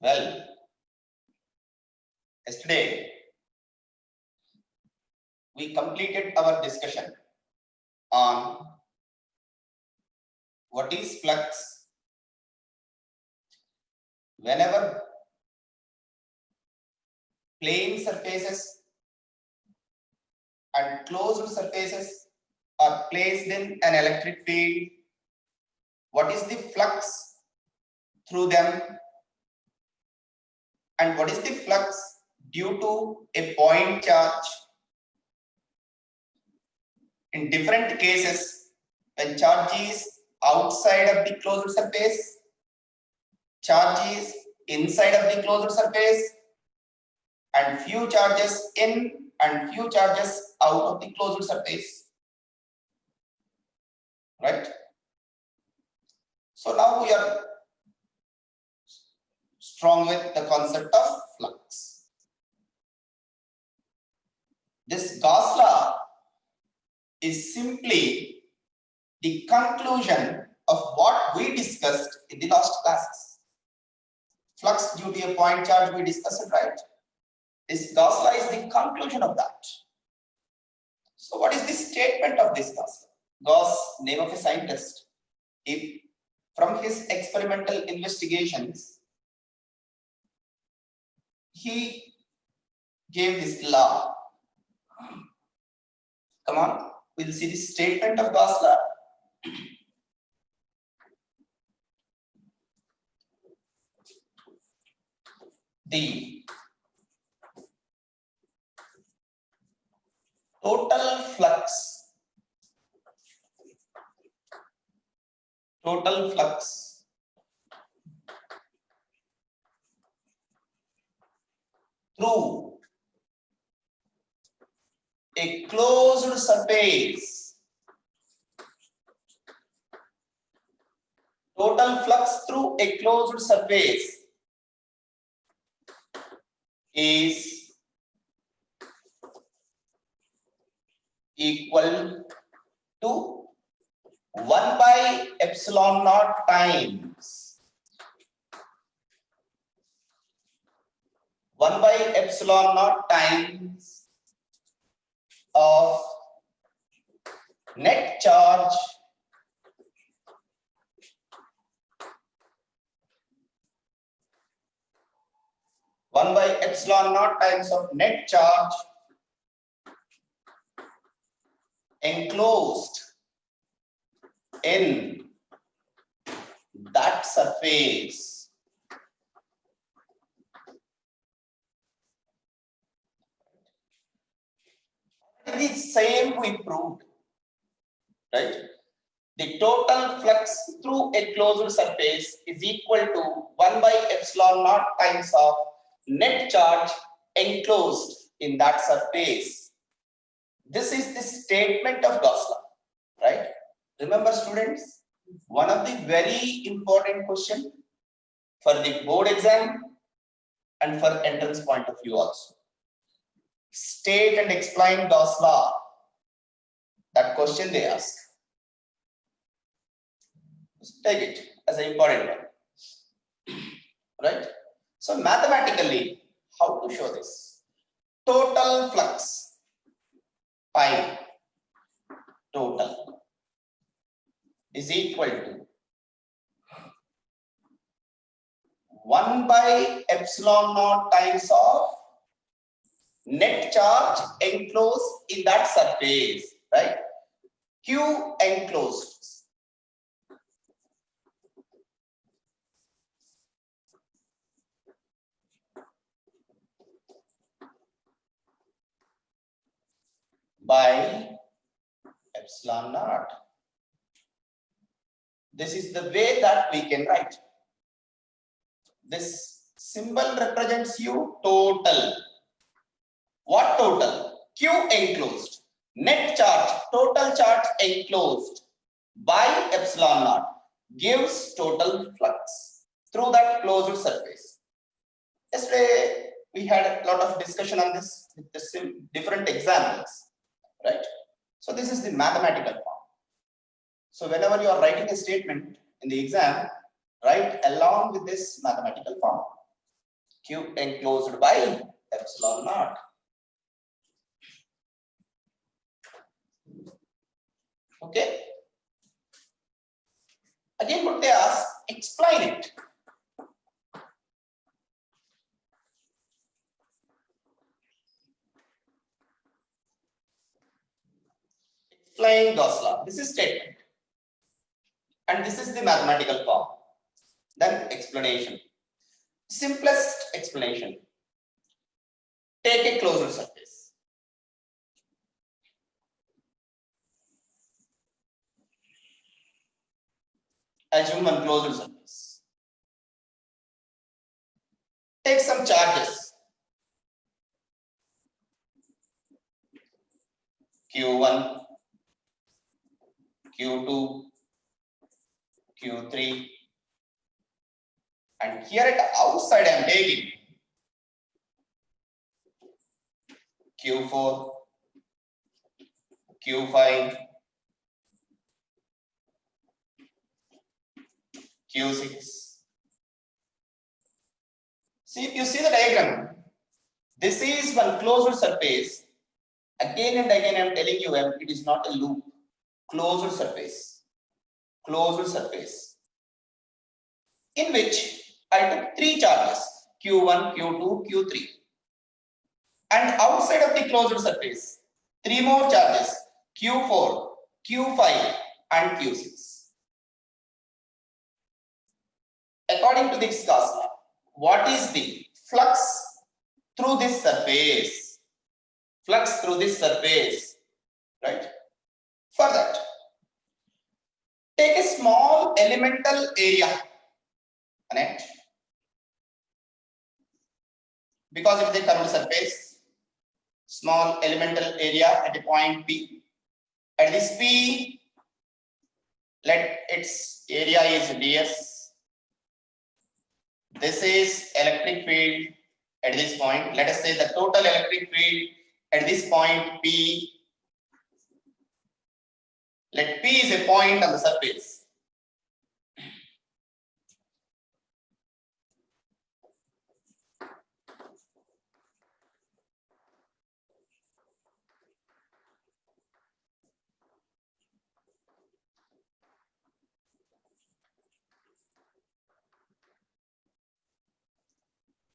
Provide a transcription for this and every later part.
Well, yesterday we completed our discussion on what is flux. Whenever plane surfaces and closed surfaces are placed in an electric field, what is the flux through them and what is the flux due to a point charge? In different cases, when charge is outside of the closed surface, charge is inside of the closed surface, and few charges in and few charges out of the closed surface. Right? So now we are strong with the concept of flux. This Gauss law is simply the conclusion of what we discussed in the last classes. Flux due to a point charge, we discussed it, right? This Gauss law is the conclusion of that. So what is the statement of this Gauss law? Gauss, name of a scientist, if from his experimental investigations, he gave this law. Come on, we'll see the statement of Gauss law. The total flux through a closed surface, total flux through a closed surface is equal to 1 by epsilon naught times 1 by epsilon naught times of net charge enclosed in that surface. The same we proved, right? The total flux through a closed surface is equal to 1 by epsilon naught times of net charge enclosed in that surface. This is the statement of Gauss law, right? Remember, students, one of the very important question for the board exam and for entrance point of view also. State and explain Gauss law. That question they ask. Take it as an important one, right? So mathematically, how to show this? Total flux pi total is equal to 1 by epsilon naught times of net charge enclosed in that surface, right? Q enclosed by epsilon naught. This is the way that we can write. This symbol represents you total. What total? Q enclosed. Net charge, total charge enclosed by epsilon naught gives total flux through that closed surface. Yesterday we had a lot of discussion on this with the different examples, right? So this is the mathematical form. So whenever you are writing a statement in the exam, write along with this mathematical form. Q enclosed by epsilon naught. Okay. Again, what they ask, explain it. Explain Gauss law. This is statement. And this is the mathematical form. Then explanation. Simplest explanation. Take a closed surface. Assume one closed surface. Take some charges. Q1, Q2, Q3. And here at the outside I am taking Q4, Q5, Q6. See, if you see the diagram, this is one closed surface. Again and again I am telling you, it is not a loop. Closed surface. Closed surface. In which I took three charges, Q1, Q2, Q3. And outside of the closed surface, three more charges, Q4, Q5 and Q6. According to this Gauss law, what is the flux through this surface? Flux through this surface, right? For that, take a small elemental area, connect, because it is a curved surface. Small elemental area at a point P. At this P, let its area is ds. This is electric field at this point. Let us say the total electric field at this point P. Let P is a point on the surface.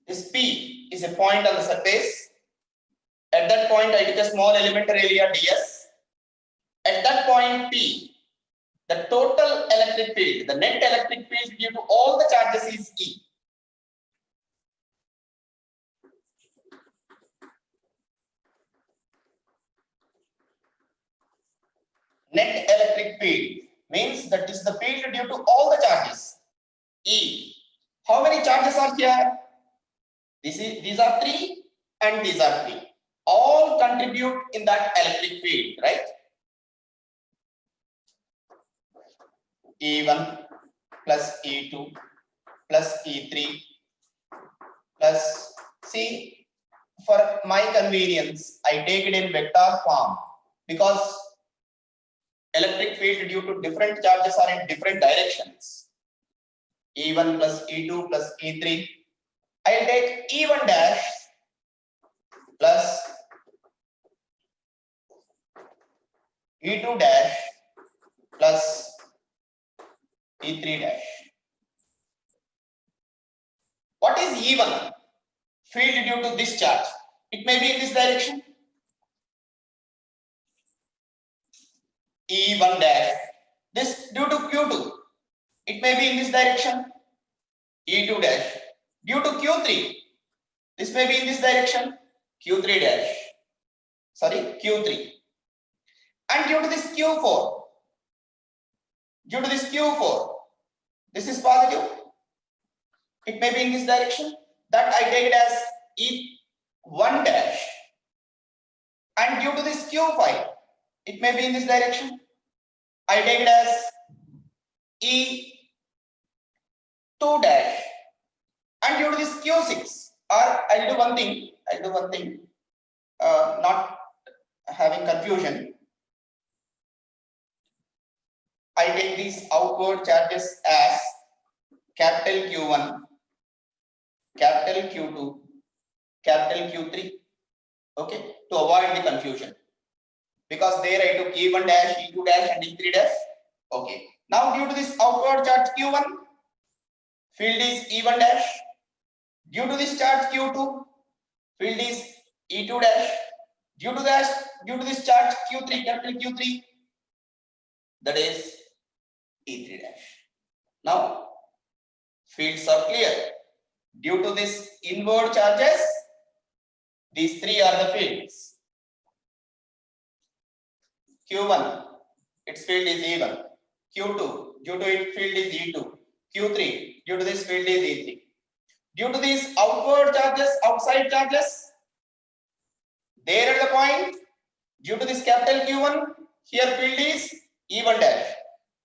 This P is a point on the surface. At that point, I took a small elemental area ds. At that point P, the total electric field, the net electric field due to all the charges is E. Net electric field means that is the field due to all the charges, E. How many charges are here? These are 3 and these are 3. All contribute in that electric field, right? E1 plus E2 plus E3 plus, see, for my convenience, I take it in vector form because electric field due to different charges are in different directions. E1 plus E2 plus E3. I'll take E1 dash plus E2 dash plus E3 dash. What is E1? Field due to this charge. It may be in this direction. E1 dash. This due to Q2. It may be in this direction. E2 dash. Due to Q3. This may be in this direction. Q3 dash. Sorry, Q3. And due to this Q4. Due to this Q4. This is positive. It may be in this direction. That I take it as E1 dash. And due to this Q5, it may be in this direction. I take it as E2 dash. And due to this Q6, or I'll do one thing, not having confusion. I take these outward charges as capital Q1 capital Q2, capital Q3. Okay, to avoid the confusion, because there I took E1 dash, E2 dash, and E3 dash. Okay, now due to this outward charge Q1, field is E1 dash. Due to this charge Q2, field is E2 dash. Due to this charge Q3, capital Q3, that is E3 dash. Now fields are clear. Due to this inward charges, these three are the fields. Q1, its field is E1. Q2, due to its field is E2. Q3, due to this field is E3. Due to these outward charges, outside charges, there at the point, due to this capital Q1, here field is E1 dash.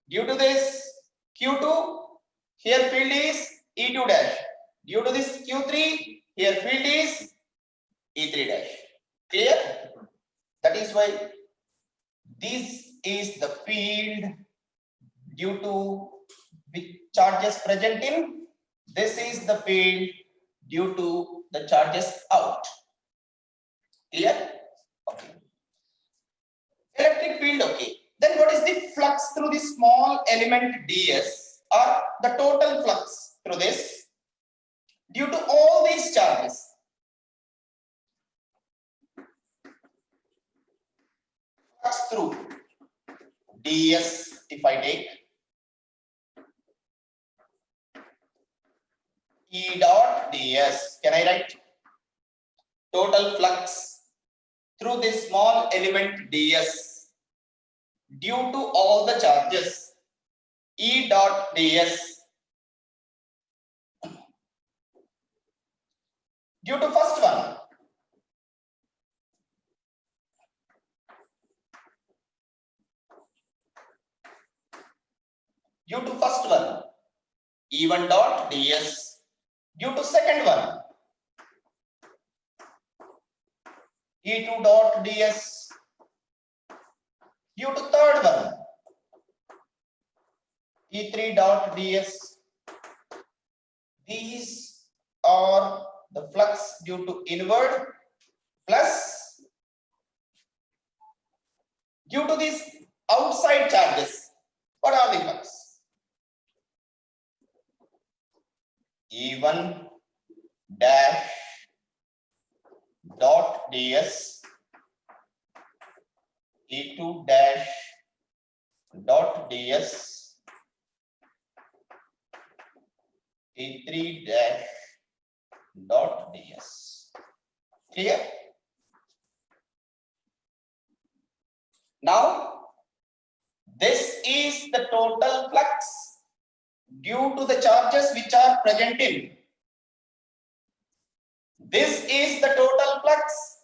Due to this Q2, here field is E2 dash. Due to this Q3, here field is E3 dash. Clear? That is why this is the field due to the charges present in. This is the field due to the charges out. Clear? Okay. Electric field, okay. Then what is the flux through the small element ds, or the total flux through this due to all these charges? Flux through ds, if I take E dot ds, can I write total flux through this small element ds due to all the charges E dot ds due to first one, E1 dot ds, due to second one, E2 dot ds, due to third one, E3 dot ds. These are the flux due to inward, plus due to these outside charges. What are the flux? E1 dash dot ds, E2 dash dot ds, E3 dash dot ds. Clear? Now this is the total flux due to the charges which are present in. This is the total flux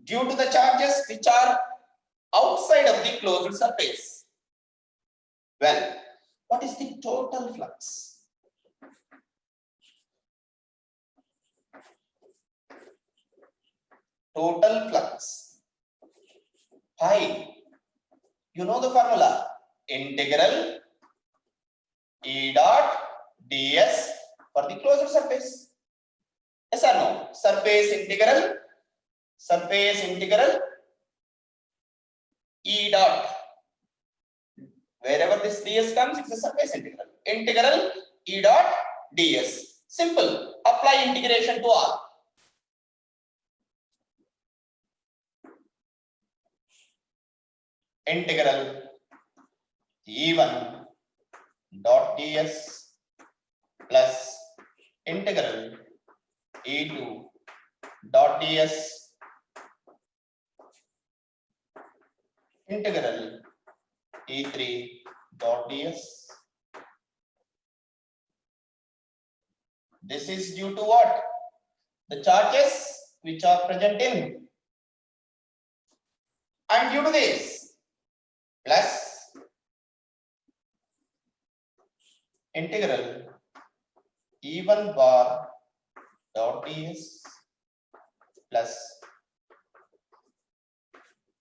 due to the charges which are outside of the closed surface. Well, what is the total flux? Total flux. Pi. You know the formula. Integral E dot ds for the closed surface. Yes or no? Surface integral E dot. Wherever this ds comes, it's a surface integral. Integral E dot ds. Simple. Apply integration to all. Integral E1 dot ds plus integral E2 dot ds integral E3 dot ds. This is due to what? The charges which are present in, and due to this plus integral E1 bar dot ds plus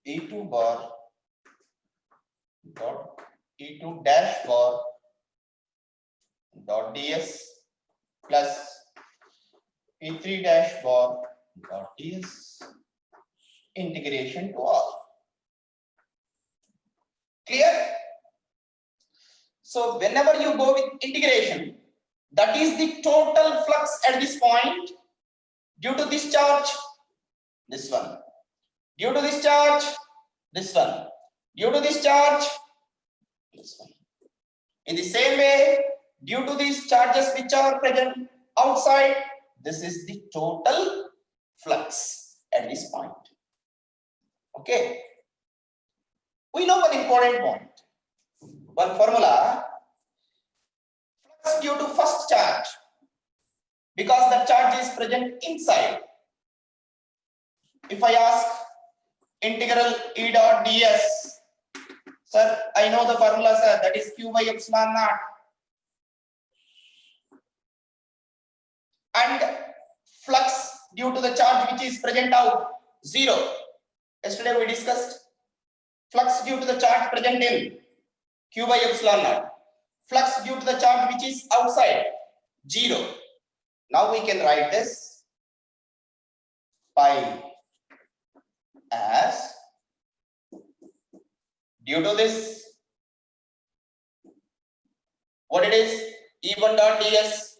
E2 bar dot E2 dash bar dot ds plus P3 dash bar dot ds integration to all. Clear? So whenever you go with integration, that is the total flux at this point due to this charge, this one. Due to this charge, this one. Due to this charge, this one. In the same way, due to these charges which are present outside, this is the total flux at this point. Okay. We know one important point. One formula, flux due to first charge, because the charge is present inside. If I ask integral E dot ds, sir, I know the formula, sir, that is Q by epsilon naught. And flux due to the charge which is present out, 0. Yesterday we discussed flux due to the charge present in Q by epsilon naught. Flux due to the charge which is outside, 0. Now we can write this pi as due to this, what it is, E1 dot ds,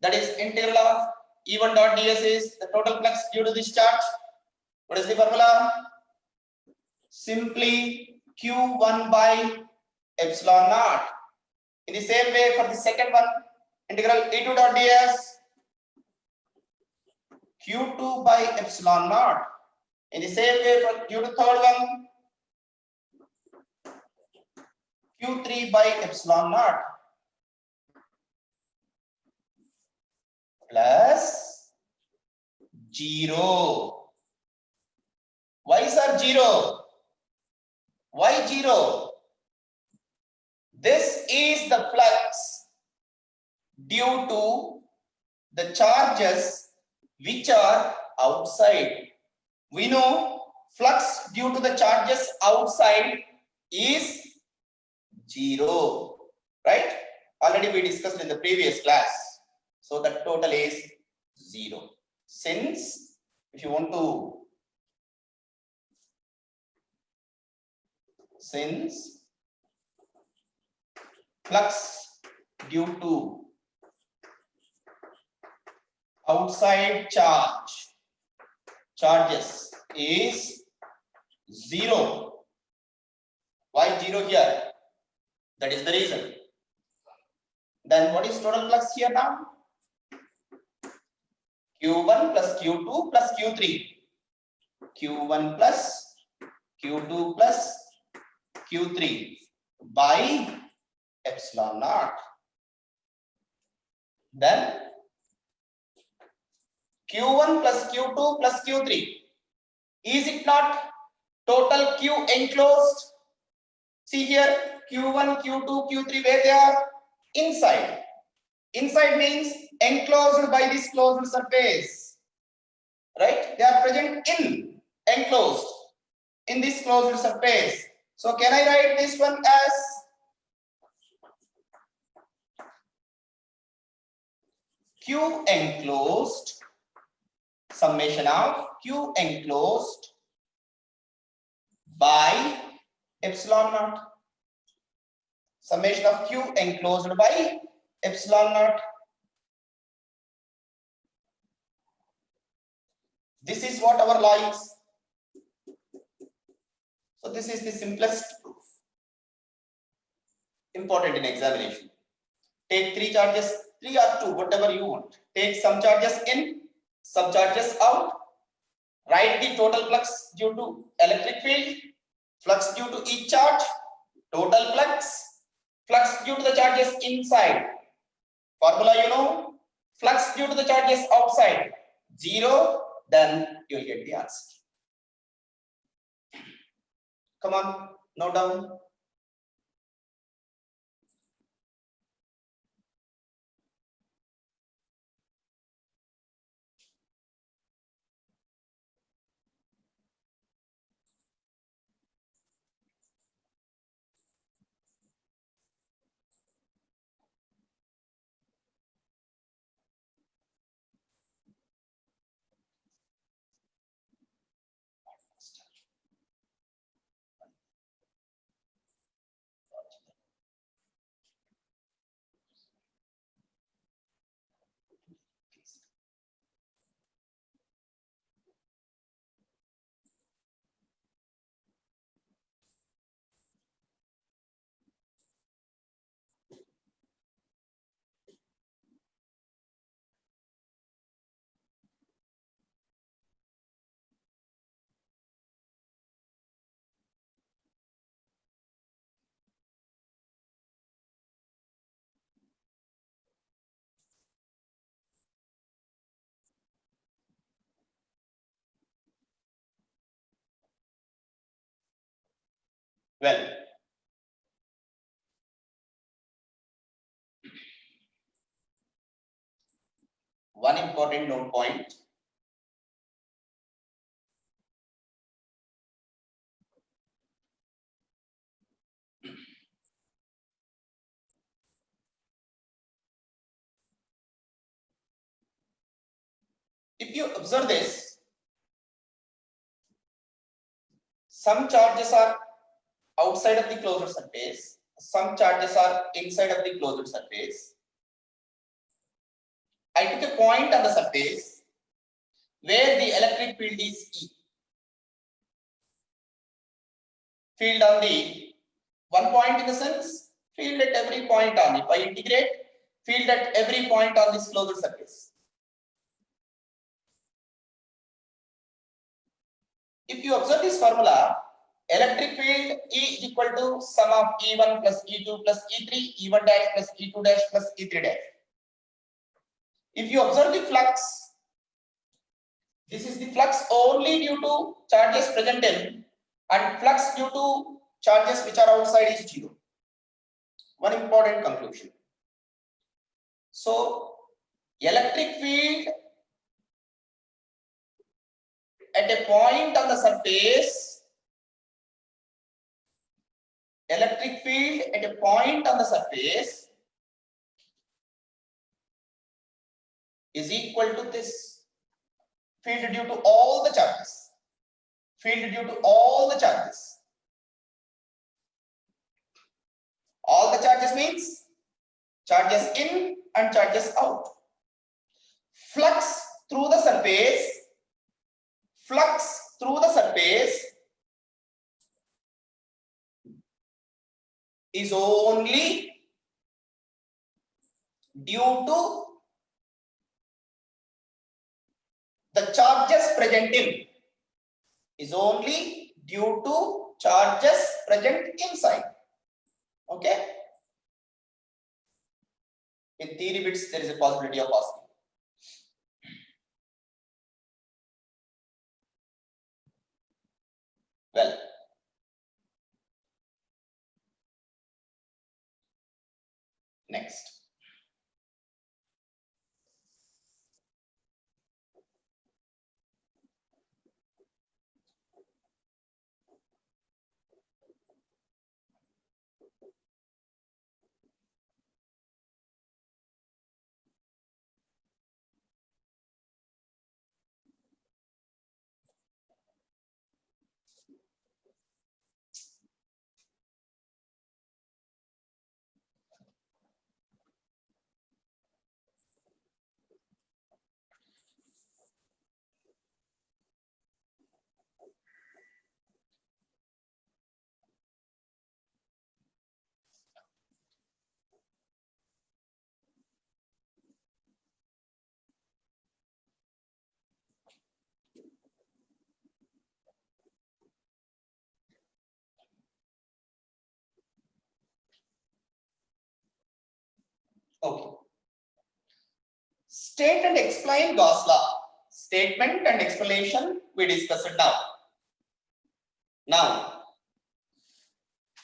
that is integral of E1 dot ds is the total flux due to this charge. What is the formula? Simply Q1 by epsilon naught. In the same way for the second one, integral E2 dot ds, Q2 by epsilon naught. In the same way for due to third one, Q3 by epsilon naught plus 0. Why, sir, 0? Why 0? This is the flux due to the charges which are outside. We know flux due to the charges outside is 0, right? Already we discussed in the previous class. So the total is 0. Since if you want to, since flux due to outside charges is 0. Why 0 here? That is the reason. Then what is total flux here now? Q1 plus Q2 plus Q3. Q1 plus Q2 plus Q3 by epsilon naught. Then Q1 plus Q2 plus Q3. Is it not total Q enclosed? See here, Q1, Q2, Q3, where they are? Inside. Inside means enclosed by this closed surface. Right? They are present in, enclosed, in this closed surface. So can I write this one as Q enclosed, summation of Q enclosed by epsilon naught. Summation of Q enclosed by epsilon naught. This is what our law is. So this is the simplest proof. Important in examination. Take 3 charges, 3 or 2, whatever you want. Take some charges in, some charges out. Write the total flux due to electric field, flux due to each charge, total flux, flux due to the charges inside. Formula you know, flux due to the charges outside, 0, then you will get the answer. Come on, note down. Well, one important note point. If you observe this, some charges are outside of the closed surface, some charges are inside of the closed surface. I took a point on the surface where the electric field is E. Field on the one point in the sense, field at every point on, if I integrate, field at every point on this closed surface. If you observe this formula, electric field E is equal to sum of E1 plus E2 plus E3, E1 dash plus E2 dash plus E3 dash. If you observe the flux, this is the flux only due to charges present in, and flux due to charges which are outside is 0. One important conclusion. So, electric field at a point on the surface, electric field at a point on the surface is equal to this field due to all the charges. Field due to all the charges. All the charges means charges in and charges out. Flux through the surface, flux through the surface is only due to the charges present in, is only due to charges present inside. Okay? In theory bits, there is a possibility of asking. Well, next. Okay. State and explain Gauss law. Statement and explanation we discussed now. Now,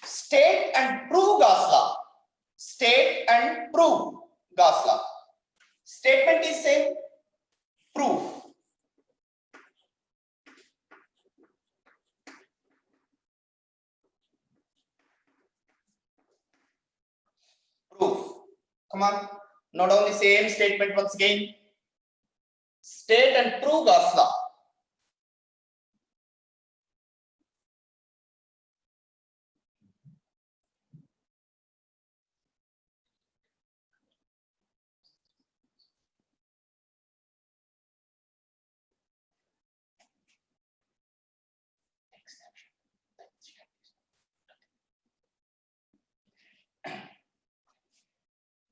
state and prove Gauss law. State and prove Gauss law. Statement is same. Proof. Proof. Come on. Not only same statement once again. State and prove Gauss law.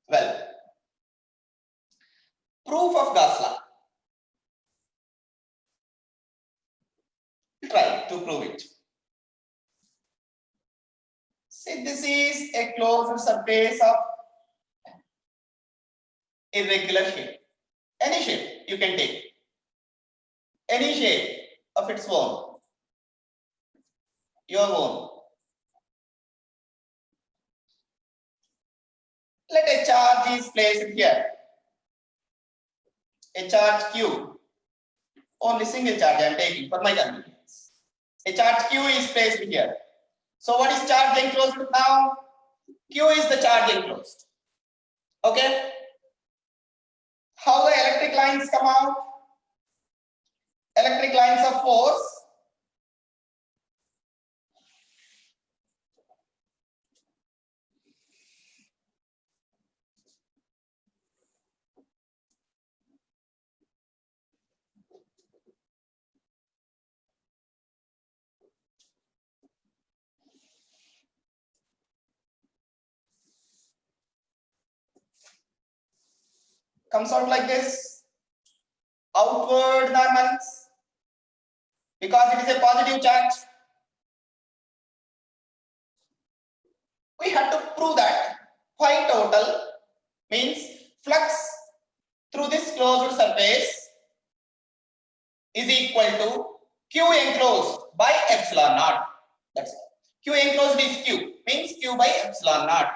Well, proof of Gauss law. Try to prove it. See, this is a closed surface of irregular shape. Any shape you can take. Any shape of its own. Your own. Let a charge is placed here. A charge Q. Only single charge I am taking for my convenience. A charge Q is placed here. So what is charge enclosed now? Q is the charge enclosed. Okay. How the electric lines come out? Electric lines of force comes out like this. Outward normals, because it is a positive charge. We have to prove that phi total means flux through this closed surface is equal to Q enclosed by epsilon naught. That's all. Q enclosed is Q, means Q by epsilon naught.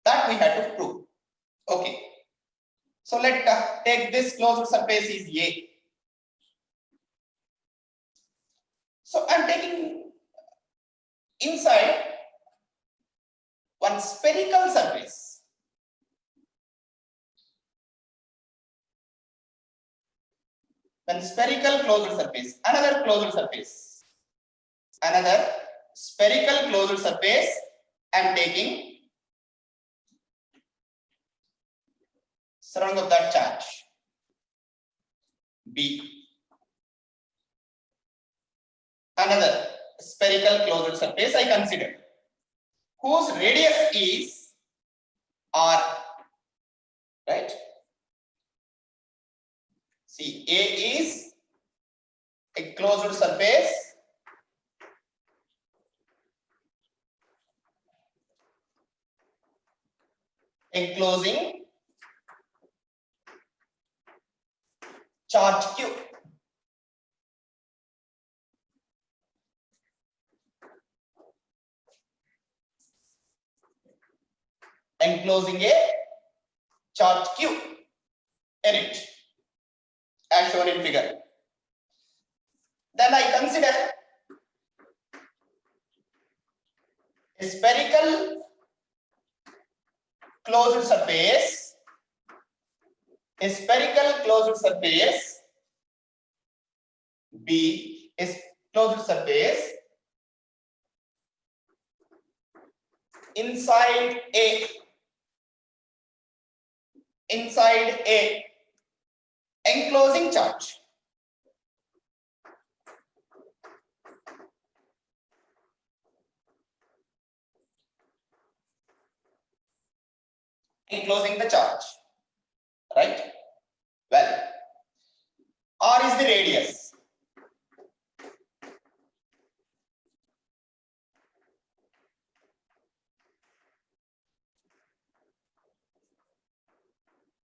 That we have to prove. Okay. So let's take this closed surface is A. So I'm taking inside one spherical surface. One spherical closed surface, another closed surface, another spherical closed surface. I'm taking surrounding of that charge B. Another spherical closed surface I consider, whose radius is R, right? See, A is a closed surface enclosing charge Q. Enclosing a charge Q in it, as shown in figure. Then I consider a spherical closed surface, B is closed surface inside A, enclosing charge. Enclosing the charge, right? Well, R is the radius.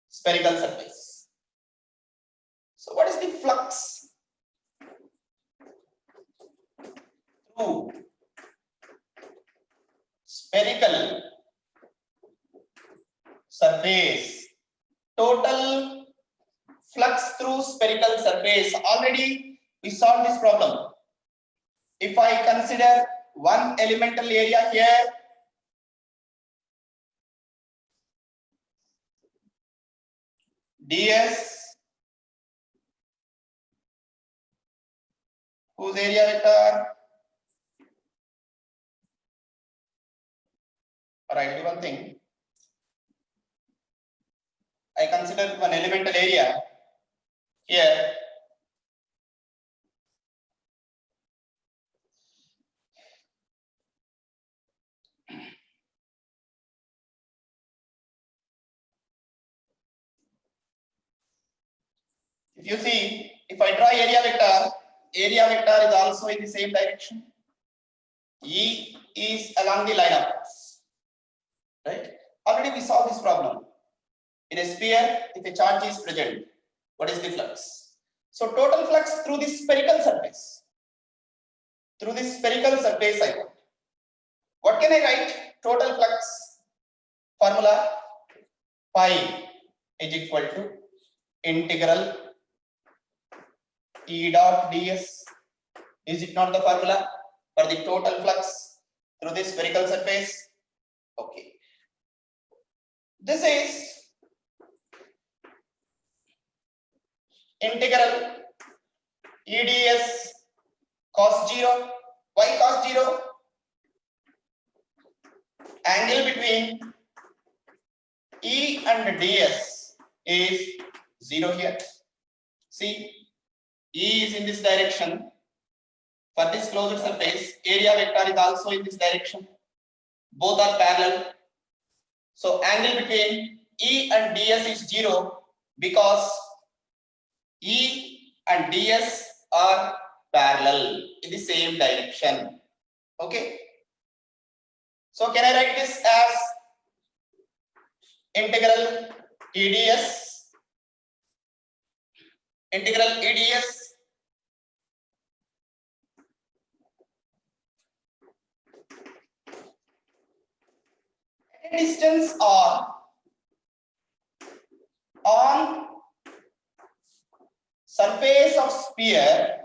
Spherical surface. So what is the flux through spherical surface? Total flux through spherical surface. Already we solved this problem. If I consider one elemental area here, ds, whose area vector, or I'll do one thing. I consider one elemental area here. If you see, if I draw area vector is also in the same direction. E is along the line of force, right? Already we solved this problem. In a sphere, if a charge is present, what is the flux? So total flux through this spherical surface. Through this spherical surface I want. What can I write? Total flux formula? Pi is equal to integral E dot ds. Is it not the formula for the total flux through this spherical surface? Okay. This is integral EDS cos 0. Why cos 0? Angle between E and ds is 0 here. See, E is in this direction. For this closed surface, area vector is also in this direction. Both are parallel. So angle between E and ds is 0 because E and ds are parallel in the same direction. Okay. So can I write this as integral EDS? Integral EDS at a distance r on surface of sphere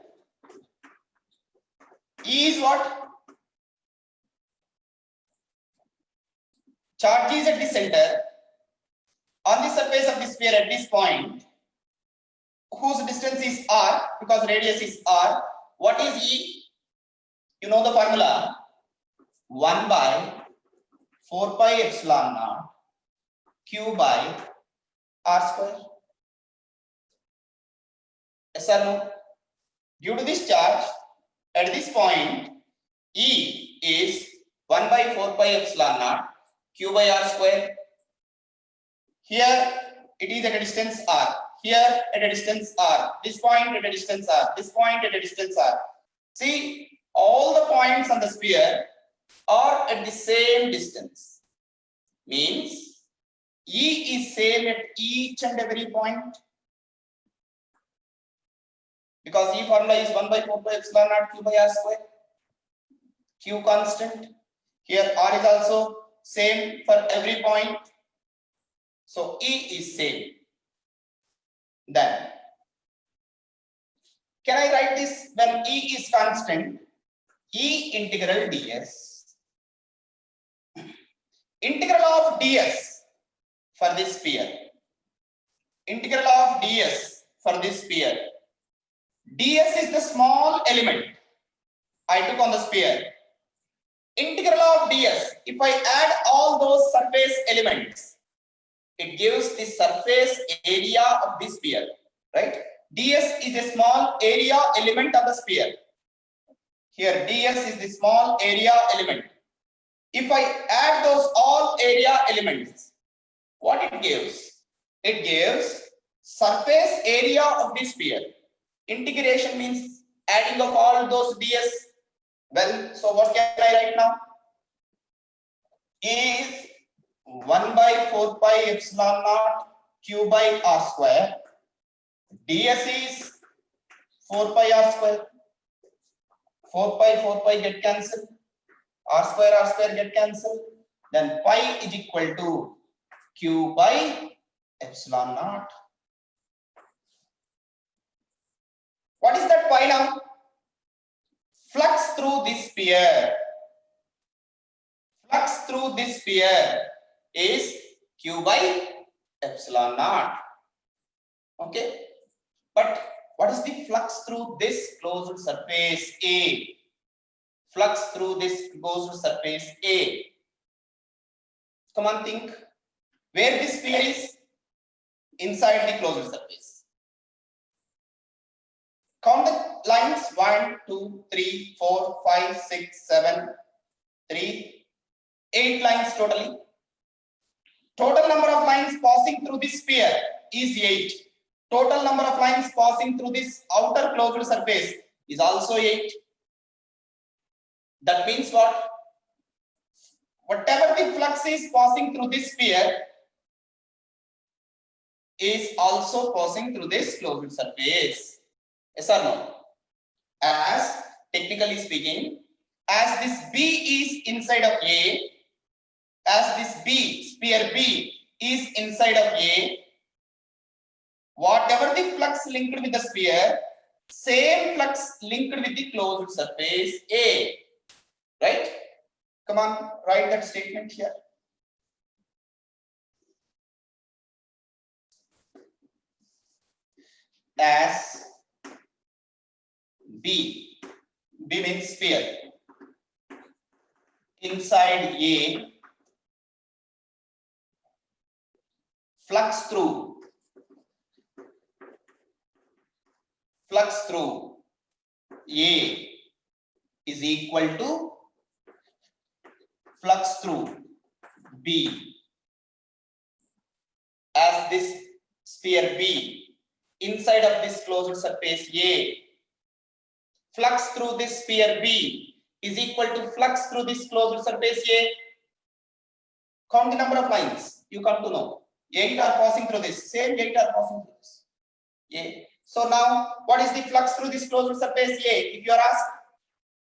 E is what? Charge is at the center on the surface of the sphere at this point, whose distance is r because radius is r. What is E? You know the formula, 1 by 4 pi epsilon naught q by r square. Yes or no? Due to this charge at this point, E is 1 by 4 pi epsilon naught q by r square. Here it is at a distance r. Here at a distance r. This point at a distance r. This point at a distance r. See, all the points on the sphere are at the same distance. Means E is same at each and every point. Because E formula is 1 by 4 pi epsilon naught q by r square. Q constant. Here r is also same for every point. So E is same. Then can I write this when E is constant? E integral ds. Integral of ds for this sphere. Integral of ds for this sphere. ds is the small element I took on the sphere. Integral of ds, if I add all those surface elements, it gives the surface area of the sphere, right? ds is a small area element of the sphere. Here ds is the small area element. If I add those all area elements, what it gives? It gives surface area of the sphere. Integration means adding of all those ds. Well, so what can I write now? Is 1 by 4 pi epsilon naught q by r square. ds is 4 pi r square. 4 pi get cancelled. R square get cancelled. Then pi is equal to q by epsilon naught. What is that pi now? Flux through this sphere. Flux through this sphere is q by epsilon naught. Okay. But what is the flux through this closed surface A? Flux through this closed surface A. Come on, think. Where this sphere is? Inside the closed surface. Count the lines 1, 2, 3, 4, 5, 6, 7, 3, 8 lines totally. Total number of lines passing through this sphere is 8. Total number of lines passing through this outer closed surface is also 8. That means what? Whatever the flux is passing through this sphere is also passing through this closed surface. Yes or no? As technically speaking, as this B is inside of A, as this sphere B is inside of A, whatever the flux linked with the sphere, same flux linked with the closed surface A, right? Come on, write that statement here. As B means sphere, inside A, flux through A is equal to flux through B, as this sphere B inside of this closed surface A, flux through this sphere B is equal to flux through this closed surface A. Count the number of lines, you come to know. 8 are passing through this, same 8 are passing through this. A. So now, what is the flux through this closed surface A? If you are asked,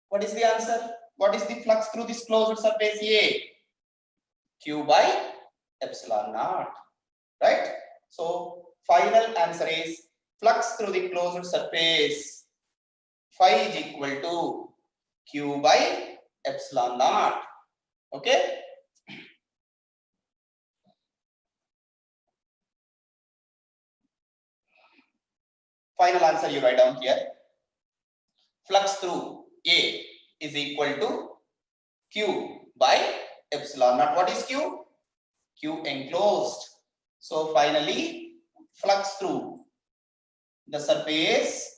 what is the answer? What is the flux through this closed surface A? Q by epsilon naught, right? So final answer is flux through the closed surface phi is equal to Q by epsilon naught. Okay. Final answer you write down here. Flux through A is equal to Q by epsilon naught. What is Q? Q enclosed. So finally, flux through the surface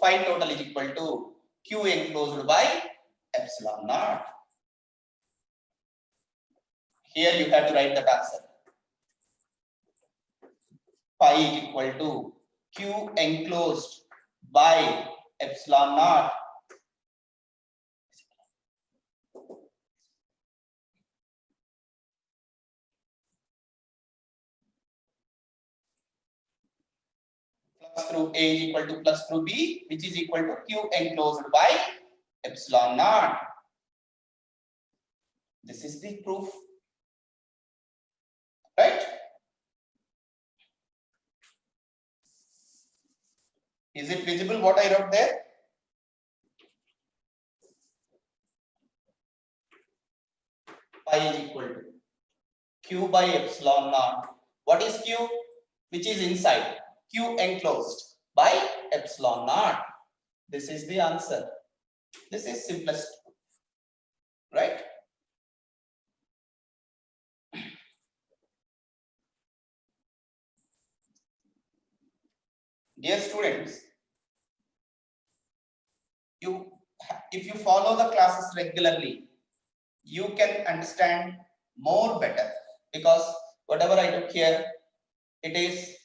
phi total is equal to Q enclosed by epsilon naught. Here you have to write that answer. Phi is equal to Q enclosed by epsilon naught. Flux through A is equal to flux through B, which is equal to Q enclosed by epsilon naught. This is the proof, right? Is it visible what I wrote there? Pi is equal to Q by epsilon naught. What is Q? Which is inside. Q enclosed by epsilon naught. This is the answer. This is simplest, right? Dear students, if you follow the classes regularly, you can understand more better, because whatever I took here, it is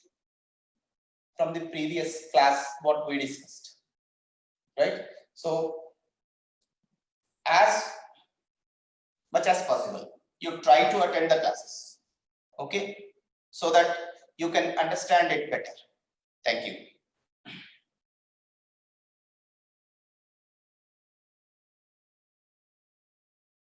from the previous class what we discussed, right? So as much as possible, you try to attend the classes, okay, so that you can understand it better. Thank you.